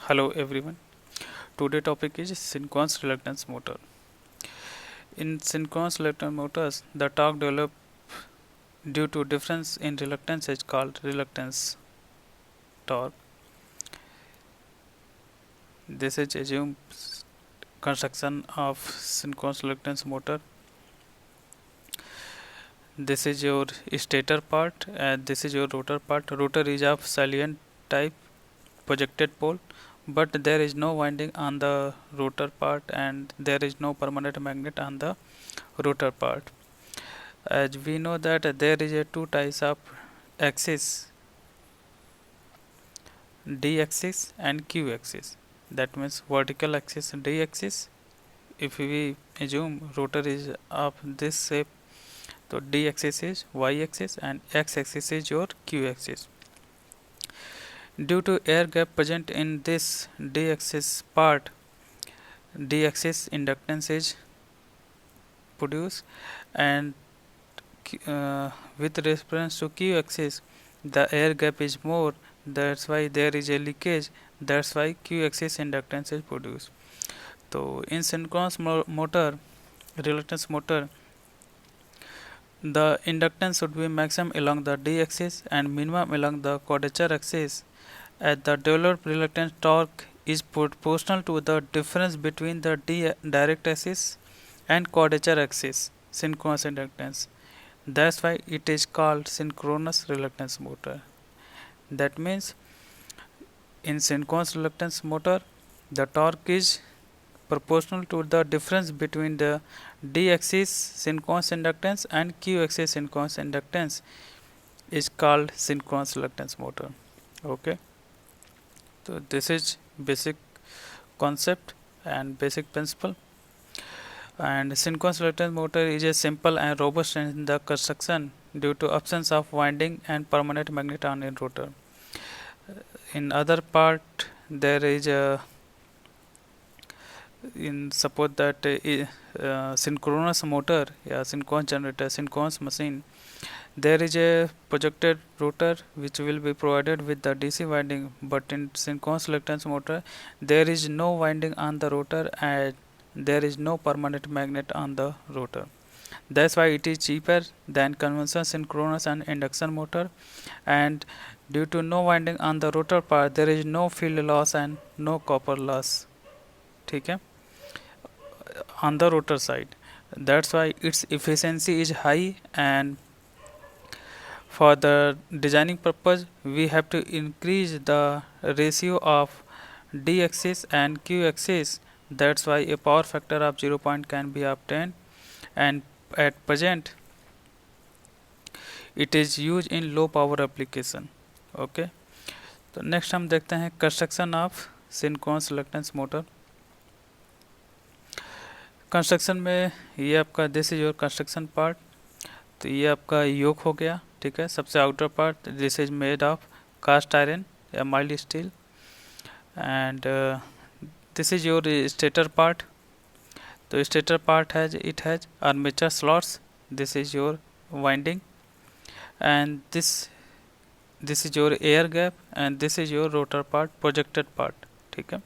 Hello everyone. Today topic is synchronous reluctance motor. In synchronous reluctance motors, the torque developed due to difference in reluctance is called reluctance torque. This is assumed construction of synchronous reluctance motor. This is your stator part and this is your rotor part. Rotor is of salient type projected pole, but there is no winding on the rotor part and there is no permanent magnet on the rotor part. As we know that there is a two types of axis, d axis and q axis. That means vertical axis d axis. If we assume rotor is of this shape, so d axis is y axis and x axis is your q axis. Due to air gap present in this d axis part, d axis inductance is produced, and with reference to q axis the air gap is more, that's why there is a leakage, that's why q axis inductance is produced. So in synchronous motor, reluctance motor, the inductance should be maximum along the d axis and minimum along the quadrature axis, as the developed reluctance torque is proportional to the difference between the direct axis and quadrature axis synchronous inductance. That's why it is called synchronous reluctance motor. That means in synchronous reluctance motor, the torque is proportional to the difference between the d axis synchronous inductance and q axis synchronous inductance is called synchronous reluctance motor. Okay, so this is basic concept and basic principle. And synchronous reluctance motor is a simple and robust in the construction due to absence of winding and permanent magnet on a rotor. In other part there is a in suppose that synchronous motor, synchronous generator, synchronous machine, there is a projected rotor which will be provided with the DC winding, but in synchronous reluctance motor there is no winding on the rotor and there is no permanent magnet on the rotor. That's why it is cheaper than conventional synchronous and induction motor, and due to no winding on the rotor part there is no field loss and no copper loss. ठीक है, on the rotor side. That's why its efficiency is high, and for the designing purpose we have to increase the ratio of d axis and q axis. That's why a power factor of 0. Can be obtained, and at present it is used in low power application. Okay, तो next हम देखते हैं construction of synchronous reluctance motor. Construction में ये आपका this is your construction part. तो ये आपका योक हो गया, ठीक है. सबसे outer part this is made of cast iron या mild steel, and this is your stator part. तो stator part has it has armature slots. This is your winding, and this is your air gap, and this is your rotor part, projected part. ठीक है,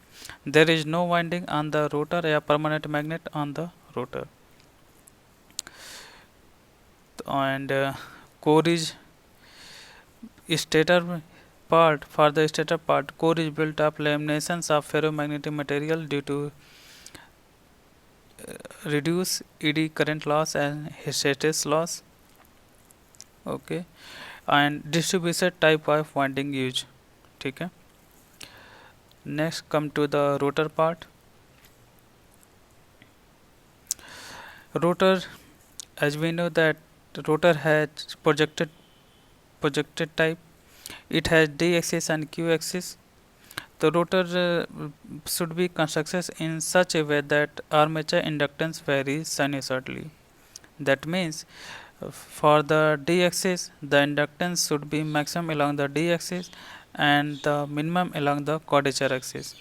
there is no winding on the rotor या permanent magnet on the rotor. And core is stator part. For the stator part, core is built of laminations of ferromagnetic material due to reduce eddy current loss and hysteresis loss. Okay, and distributed type of winding used. ठीक है. Next come to the rotor part. Rotor, as we know that rotor has projected type. It has d axis and q axis. The rotor should be constructed in such a way that armature inductance varies sinusoidally. That means for the d axis the inductance should be maximum along the d axis and the minimum along the quadrature axis,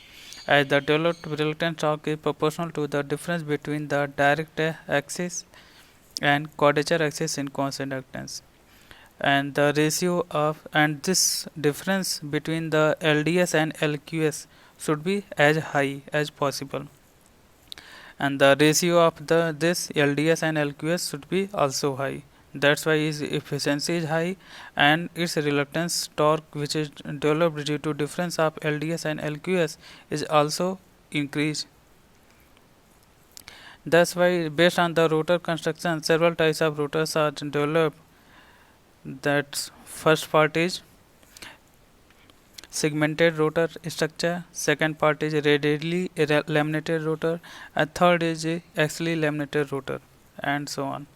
as the developed reluctance torque is proportional to the difference between the direct axis and quadrature axis synchronous inductance. and the ratio of, and this difference between the LDS and LQS should be as high as possible, and the ratio of this LDS and LQS should be also high. That's why its efficiency is high, and its reluctance torque, which is developed due to difference of LDS and LQS, is also increased. That's why, based on the rotor construction, several types of rotors are developed. That first part is segmented rotor structure, second part is radially laminated rotor, and third is axially laminated rotor, and so on.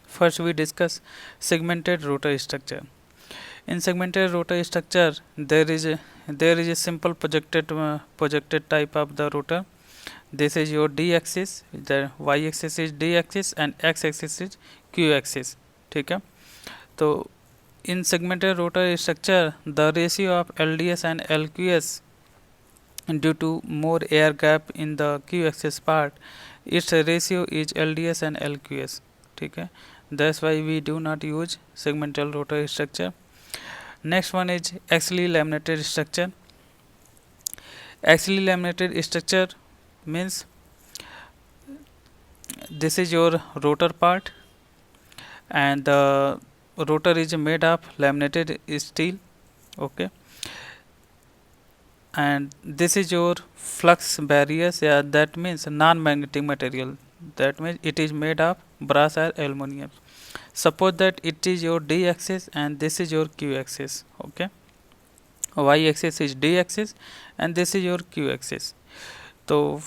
First we discuss segmented rotor structure. In segmented rotor structure, there is a simple projected type of the rotor. This is your D axis, the Y axis is D axis, and X axis is Q axis. ठीक है. तो in segmented rotor structure, the ratio of LDS and LQS, due to more air gap in the Q axis part, its ratio is LDS and LQS. ठीक है. That's why we do not use segmental rotor structure. Next one is axially laminated structure. Axially laminated structure means this is your rotor part, and the rotor is made of laminated steel. Okay, and this is your flux barriers. Yeah, that means non-magnetic material. That means it is made of brass or aluminum. Suppose that it is your D axis and this is your Q axis. Okay, Y axis is D axis and this is your Q axis. So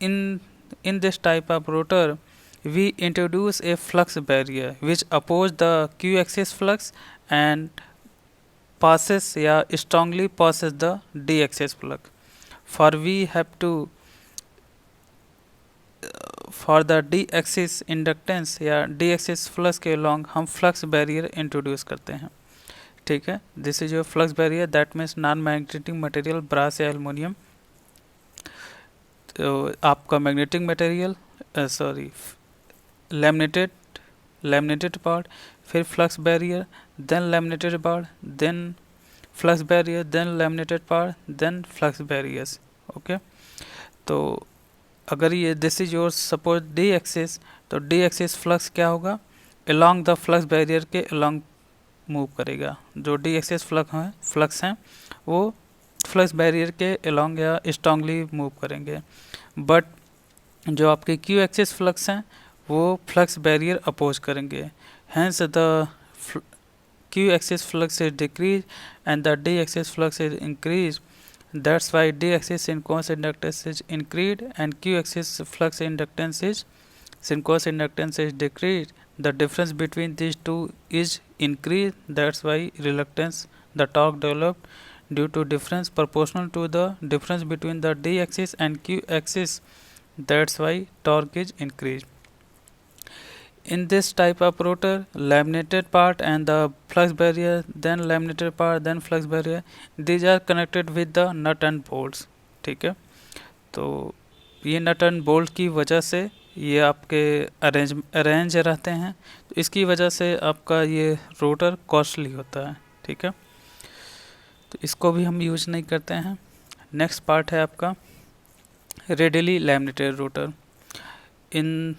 in this type of rotor, we introduce a flux barrier which oppose the Q axis flux and passes strongly passes the D axis flux. For we have to for the D axis inductance या D axis flux के along हम flux barrier introduce करते हैं. ठीक है. This is your flux barrier, that means non magnetic material brass या aluminium. तो आपका मैग्नेटिक मटेरियल लैमिनेटेड पार्ट, फिर flux barrier, then laminated part, then flux barrier, then laminated part, then flux barriers. Okay. तो अगर ये this is your suppose D axis, तो D axis flux क्या होगा, अलोंग द फ्लक्स बैरियर के along move करेगा. जो डी एक्सिस फ्लक्स हैं वो फ्लक्स बैरियर के अलोंग या स्ट्रांगली मूव करेंगे. बट जो आपके क्यू एक्सिस फ्लक्स हैं वो फ्लक्स बैरियर अपोज करेंगे. Hence the Q axis flux is decrease and the D axis flux is increase. That's why D axis synchronous inductance is increased and Q axis flux inductance is synchronous inductance is decreased. The difference between these two is increased. That's why reluctance, the torque developed due to difference proportional to the difference between the D axis and Q axis. That's why torque is increased. In this type of rotor, laminated part and the flux barrier, then laminated part, then flux barrier, these are connected with the nut and bolts. ठीक है. तो ये nut and bolt की वजह से ये आपके arrange रहते हैं, तो इसकी वजह से आपका ये रोटर कॉस्टली होता है. ठीक है. तो इसको भी हम यूज नहीं करते हैं. नेक्स्ट पार्ट है आपका रेडियली लैमिनेटेड रोटर. इन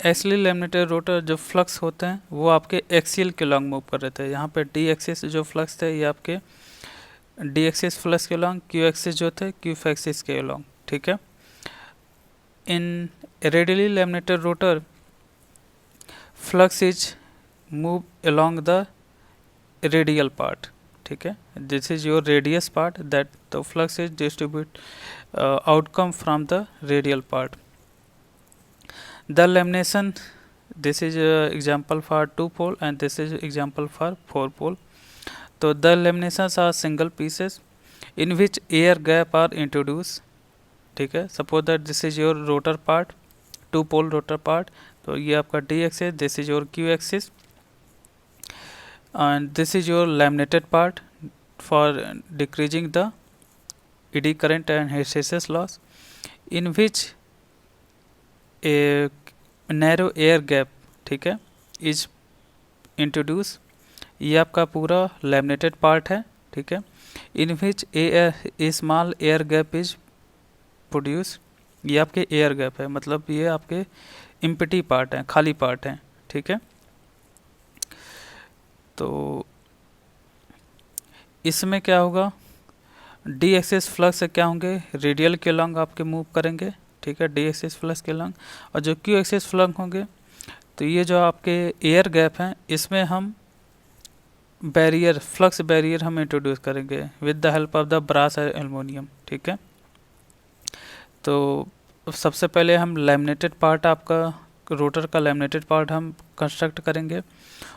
एक्सियल लैमिनेटेड रोटर जो फ्लक्स होते हैं वो आपके एक्सियल के लॉन्ग मूव कर रहे थे. यहाँ पे डी एक्सिस जो फ्लक्स थे ये आपके डी एक्सिस फ्लक्स के लॉन्ग, क्यू एक्सिस जो थे क्यू एक्सिस के लॉन्ग. ठीक है. In radially laminated rotor flux is move along the radial part. ठीक है. This is your radius part, that the flux is distribute outcome from the radial part. The lamination, this is example for 2 pole and this is example for 4 pole. So the laminations are single pieces in which air gap are introduced. ठीक है. Suppose that this is your rotor part, 2 pole rotor part. तो ये आपका D axis, this is your Q axis and this is your laminated part for decreasing the eddy current and hysteresis loss, in which a narrow air gap ठीक है, is introduce. ये आपका पूरा laminated part है, ठीक है, in which a small air gap is produce. ये आपके एयर गैप है, मतलब ये आपके इम्पिटी पार्ट हैं, खाली पार्ट हैं, ठीक है। तो इसमें क्या होगा, डी एक्सिस फ्लक्स क्या होंगे, रेडियल के लॉन्ग आपके मूव करेंगे, ठीक है, डी एक्सिस फ्लक्स के लॉन्ग। और जो क्यू एक्सिस फ्लक्स होंगे, तो ये जो आपके एयर गैप हैं, इसमें हम बैरियर, फ्लक्स बैरियर हम इंट्रोड्यूस करेंगे with the help of the brass aluminium, ठीक है। तो सबसे पहले हम लैमिनेटेड पार्ट, आपका रोटर का लैमिनेटेड पार्ट हम कंस्ट्रक्ट करेंगे।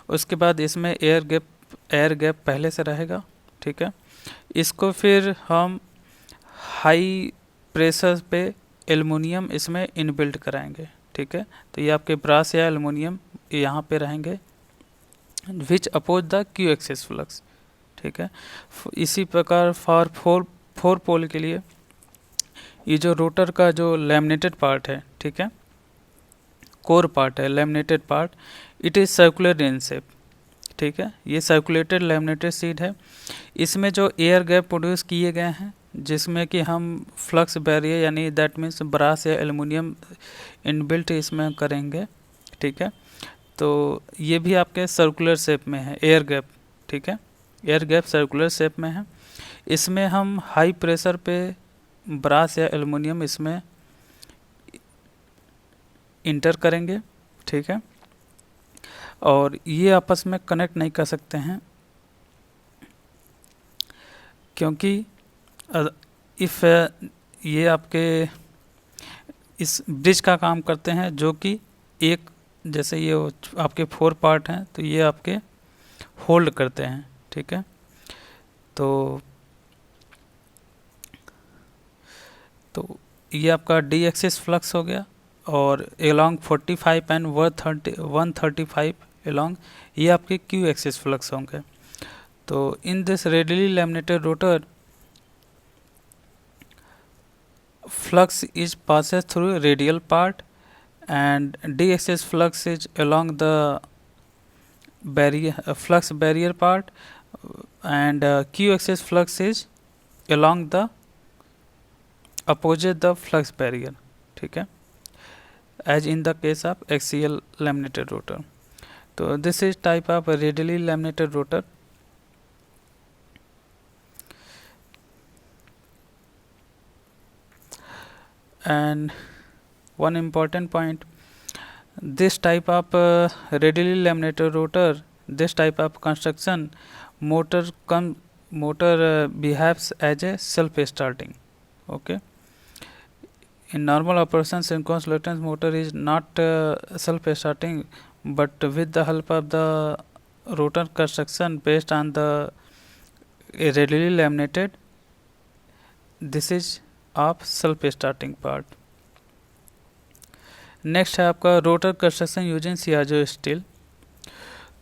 उसके बाद इसमें एयर गैप पहले से रहेगा, ठीक है। इसको फिर हम हाई प्रेशर पे एल्युमिनियम इसमें इनबिल्ट कराएंगे, ठीक है। तो ये आपके ब्रास या एल्युमिनियम यहाँ पे रहेंगे, which oppose the Q axis flux, ठीक है। इसी प्रकार फॉर फोर पोल के लिए ये जो रोटर का जो लैमिनेटेड पार्ट है, ठीक है, कोर पार्ट है, laminated part, it is circular in shape, ठीक है। ये सर्कुलेटेड लैमिनेटेड शीट है। इसमें जो एयर गैप प्रोड्यूस किए गए हैं, जिसमें कि हम फ्लक्स बैरियर यानी दैट मीन्स ब्रास या एल्युमिनियम इनबिल्ट इसमें करेंगे, ठीक है। तो ये भी आपके सर्कुलर शेप में है, एयर गैप, ठीक है, एयर गैप सर्कुलर शेप में है। इसमें हम हाई प्रेशर पे ब्रास या एल्युमिनियम इसमें इंटर करेंगे, ठीक है। और ये आपस में कनेक्ट नहीं कर सकते हैं, क्योंकि इफ़ ये आपके इस ब्रिज का काम करते हैं, जो कि एक जैसे ये आपके 4 पार्ट हैं, तो ये आपके होल्ड करते हैं, ठीक है। तो ये आपका डी एक्सिस फ्लक्स हो गया, और एलॉन्ग 45 एंड 135 एलॉन्ग ये आपके क्यू एक्सिस फ्लक्स होंगे। तो in this radially laminated rotor flux is passes through radial part, and d axis flux is along the barrier flux barrier part, and q axis flux is along the opposite the flux barrier, ठीक है, as in the case of axial laminated rotor. So this is type of radially laminated rotor. And one important point, this type of radially laminated rotor, this type of construction, motor behaves as a self starting, okay. In normal operation, synchronous reluctance motor is not self starting, but with the help of the rotor construction based on the radially laminated, this is of self starting part. Next है आपका rotor construction using सियाजो steel.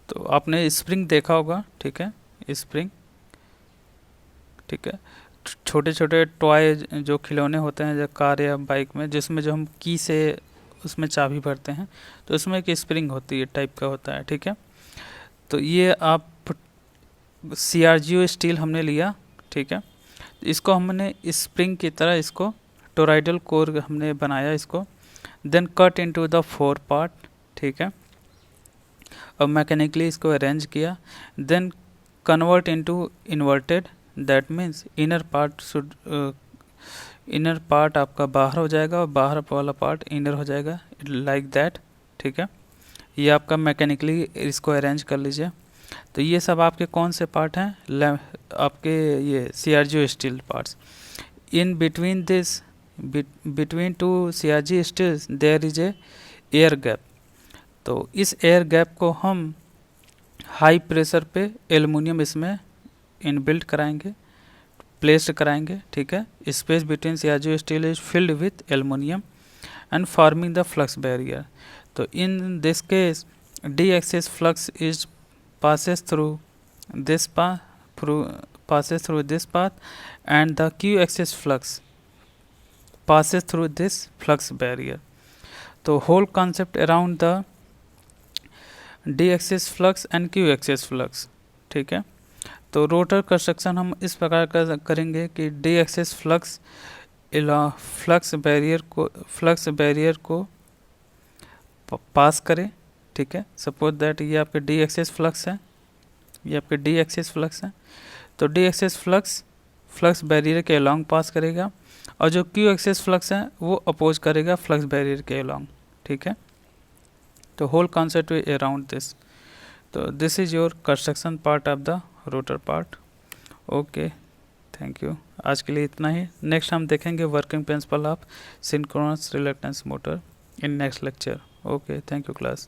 तो आपने spring देखा होगा, ठीक है, spring, ठीक है, छोटे छोटे टॉय जो खिलौने होते हैं जो कार या बाइक में, जिसमें जो हम की से उसमें चाबी भरते हैं, तो उसमें एक स्प्रिंग होती है, टाइप का होता है, ठीक है। तो ये आप सीआरजीओ स्टील हमने लिया, ठीक है, इसको हमने स्प्रिंग की तरह इसको टोराइडल कोर हमने बनाया इसको, then cut into the 4 part, ठीक है, और मैकेनिकली इसको अरेंज किया, then convert into inverted, that means inner part आपका बाहर हो जाएगा और बाहर वाला पार्ट इनर हो जाएगा, लाइक दैट, ठीक है। ये आपका मैकेनिकली इसको अरेंज कर लीजिए। तो ये सब आपके कौन से पार्ट हैं, आपके ये CRG steel parts. In between this between two CRG steels there is a air gap. तो इस एयर गैप को हम हाई प्रेशर पे एल्युमिनियम इसमें इनबिल्ट कराएंगे, प्लेस्ड कराएंगे, ठीक है। Space between CRG steel is filled with aluminium and forming the flux barrier. तो in this case D axis flux is passes through this path and the q axis flux passes through this flux barrier. So whole concept around the D axis flux and Q axis flux. ठीक है, तो rotor construction हम इस प्रकार का करेंगे कि D axis flux flux barrier को पास करें। ठीक है, सपोज दैट ये आपके डी एक्सिस फ्लक्स है, ये आपके डी एक्सिस फ्लक्स है, तो डी एक्सिस फ्लक्स बैरियर के अलॉन्ग पास करेगा, और जो क्यू एक्सिस फ्लक्स है वो अपोज करेगा फ्लक्स बैरियर के अलॉन्ग। ठीक है, तो होल कॉन्सेप्ट अराउंड दिस। तो this is your construction part of the rotor part. Okay, thank you. आज के लिए इतना ही। नेक्स्ट हम देखेंगे working principle of synchronous reluctance motor in next lecture. Okay, thank you class.